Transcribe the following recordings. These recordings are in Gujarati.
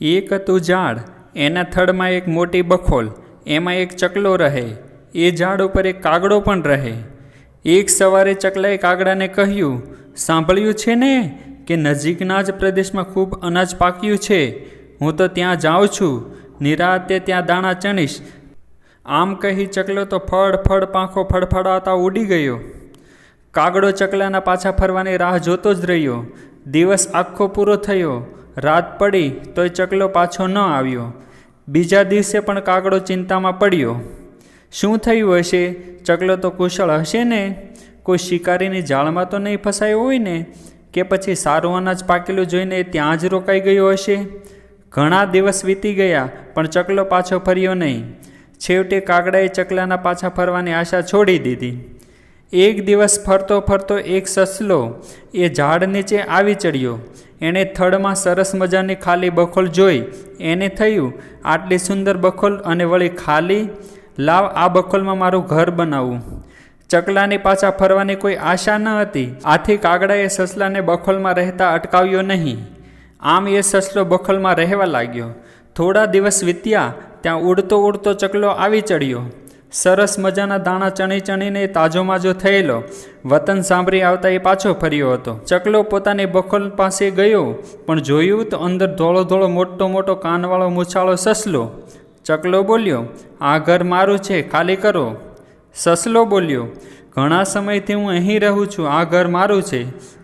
એક હતું ઝાડ, એના થડમાં એક મોટી બખોલ, એમાં એક ચકલો રહે. એ ઝાડ ઉપર એક કાગડો પણ રહે. એક સવારે ચકલાએ કાગડાને કહ્યું, સાંભળ્યું છે ને કે નજીકના જ પ્રદેશમાં ખૂબ અનાજ પાક્યું છે. હું તો ત્યાં જાઉં છું, નિરાતે ત્યાં દાણા ચણીશ. આમ કહી ચકલો તો ફળ પાંખો ફડફડાતા ઉડી ગયો. કાગડો ચકલાના પાછા ફરવાની રાહ જોતો જ રહ્યો. દિવસ આખો પૂરો થયો, રાત પડી તોય ચકલો પાછો ન આવ્યો. બીજા દિવસે પણ કાગડો ચિંતામાં પડ્યો. શું થયું હશે? ચકલો તો કુશળ હશે ને? કોઈ શિકારીની જાળમાં તો નહીં ફસાયો હોય ને? કે પછી સારું અનાજ પાકેલું જોઈને ત્યાં જ રોકાઈ ગયો હશે? ઘણા દિવસ વીતી ગયા પણ ચકલો પાછો ફર્યો નહીં. છેવટે કાગડાએ ચકલાના પાછા ફરવાની આશા છોડી દીધી. એક દિવસ ફરતો ફરતો એક સસલો એ ઝાડ નીચે આવી ચડ્યો. એણે થડમાં સરસ મજાની ખાલી બખોલ જોઈ. એને થયું, આટલી સુંદર બખોલ અને વળી ખાલી, લાવ આ બખોલમાં મારું ઘર બનાવું. ચકલાની પાછા ફરવાની કોઈ આશા ન હતી. આથી કાગડાએ સસલાને બખોલમાં રહેતા અટકાવ્યો નહીં. આમ એ સસલો બખોલમાં રહેવા લાગ્યો. થોડા દિવસ વીત્યા. ત્યાં ઉડતો ઉડતો ચકલો આવી ચડ્યો. સરસ મજાના દાણા ચણી ચણીને તાજોમાજો થયેલો વતન સાંભળી આવતા એ પાછો ફર્યો હતો. ચકલો પોતાની બખોલ પાસે ગયો પણ જોયું તો અંદર ધોળો ધોળો મોટો કાનવાળો મૂછાળો સસલો. ચકલો બોલ્યો, આ ઘર મારું છે, ખાલી કરો. સસલો બોલ્યો, ઘણા સમયથી હું અહીં રહું છું, આ ઘર મારું છે.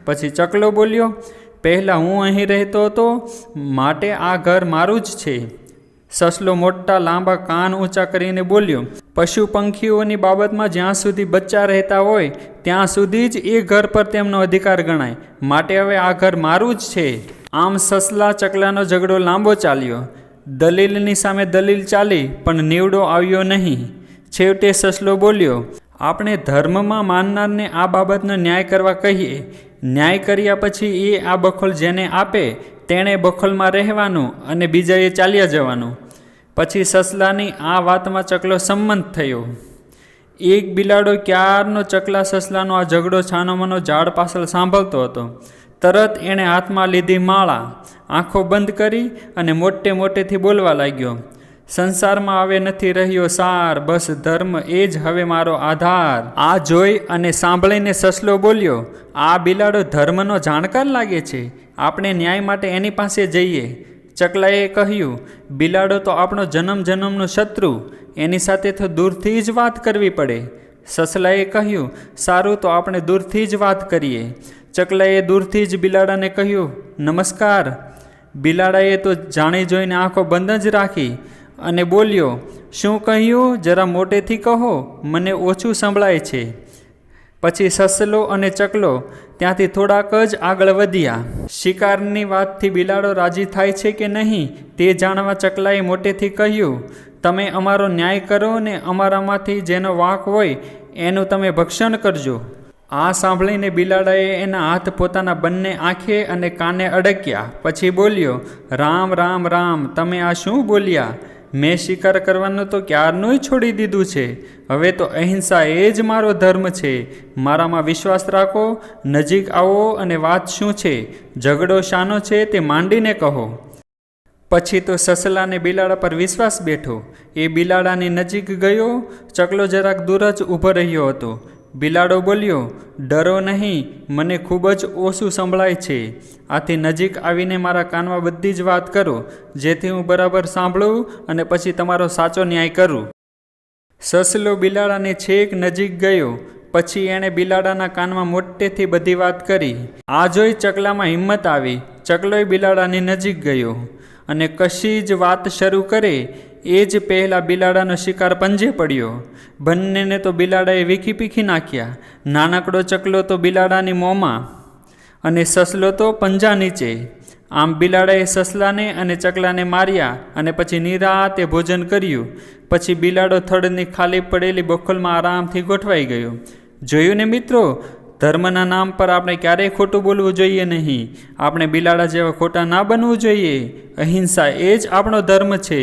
પછી ચકલો બોલ્યો, પહેલાં હું અહીં રહેતો હતો, માટે આ ઘર મારું જ છે. સસલો મોટા લાંબા કાન ઊંચા કરીને બોલ્યો, પશુ પંખીઓની બાબતમાં જ્યાં સુધી બચ્ચા રહેતા હોય ત્યાં સુધી જ એ ઘર પર તેમનો અધિકાર ગણાય, માટે હવે આ ઘર મારું જ છે. આમ સસલા ચકલાનો ઝઘડો લાંબો ચાલ્યો. દલીલની સામે દલીલ ચાલી પણ નીવડો આવ્યો નહીં. છેવટે સસલો બોલ્યો, આપણે ધર્મમાં માનનારને આ બાબતનો ન્યાય કરવા કહીએ. ન્યાય કર્યા પછી એ આ બખોલ જેને આપે તેણે બખોલમાં રહેવાનું અને બીજાએ ચાલ્યા જવાનું. પછી સસલાની આ વાતમાં ચકલો સંમત થયો. એક બિલાડો ક્યારનો ચકલા સસલાનો આ ઝઘડો છાનોમાનો ઝાડ પાછળ સાંભળતો હતો. તરત એણે હાથમાં લીધી માળા, આંખો બંધ કરી અને મોટેથી બોલવા લાગ્યો, સંસારમાં હવે નથી રહ્યો સાર, બસ ધર્મ એ જ હવે મારો આધાર. આ જોઈ અને સાંભળીને સસલો બોલ્યો, આ બિલાડો ધર્મનો જાણકાર લાગે છે, આપણે ન્યાય માટે એની પાસે જઈએ. ચકલાએ કહ્યું, બિલાડો તો આપણો જન્મનો શત્રુ, એની સાથે તો દૂરથી જ વાત કરવી પડે. સસલાએ કહ્યું, સારું, તો આપણે દૂરથી જ વાત કરીએ. ચકલાએ દૂરથી જ બિલાડાને કહ્યું, નમસ્કાર. બિલાડાએ તો જાણી જોઈને આંખો બંધ જ રાખી અને બોલ્યો, શું કહ્યું? જરા મોટેથી કહો, મને ઓછું સંભળાય છે. પછી સસલો અને ચકલો ત્યાંથી થોડાક જ આગળ વધ્યા. શિકારની વાતથી બિલાડો રાજી થાય છે કે નહીં તે જાણવા ચકલાએ મોટેથી કહ્યું, તમે અમારો ન્યાય કરો ને અમારામાંથી જેનો વાંક હોય એનું તમે ભક્ષણ કરજો. આ સાંભળીને બિલાડાએ એના હાથ પોતાના બંને આંખે અને કાને અડક્યા. પછી બોલ્યો, રામ રામ રામ, તમે આ શું બોલ્યા? મેં શિકાર કરવાનું તો ક્યારનું છોડી દીધું છે. હવે તો અહિંસા એ જ મારો ધર્મ છે. મારામાં વિશ્વાસ રાખો, નજીક આવો અને વાત શું છે, ઝઘડો શાનો છે તે માંડીને કહો. પછી તો સસલાને બિલાડા પર વિશ્વાસ બેઠો. એ બિલાડાની નજીક ગયો. ચકલો જરાક દૂર જ ઊભો રહ્યો હતો. બિલાડો બોલ્યો, ડરો નહીં, મને ખૂબ જ ઓછું સંભળાય છે. આથી નજીક આવીને મારા કાનમાં બધી જ વાત કરો, જેથી હું બરાબર સાંભળું અને પછી તમારો સાચો ન્યાય કરું. સસલો બિલાડાને છેક નજીક ગયો. પછી એણે બિલાડાના કાનમાં મોટેથી બધી વાત કરી. આ જોઈ ચકલામાં હિંમત આવી. ચકલોય બિલાડાની નજીક ગયો અને કશી જ વાત શરૂ કરે એ જ પહેલાં બિલાડાનો શિકાર પંજે પડ્યો. બંનેને તો બિલાડાએ વીખી પીખી નાખ્યા. નાનકડો ચકલો તો બિલાડાની મોંમાં અને સસલો તો પંજા નીચે. આમ બિલાડાએ સસલાને અને ચકલાને માર્યા અને પછી નિરાતે ભોજન કર્યું. પછી બિલાડો થડની ખાલી પડેલી બખોલમાં આરામથી ગોઠવાઈ ગયો. જોયું ને મિત્રો, ધર્મના નામ પર આપણે ક્યારેય ખોટું બોલવું જોઈએ નહીં. આપણે બિલાડા જેવા ખોટા ના બનવું જોઈએ. અહિંસા એ જ આપણો ધર્મ છે.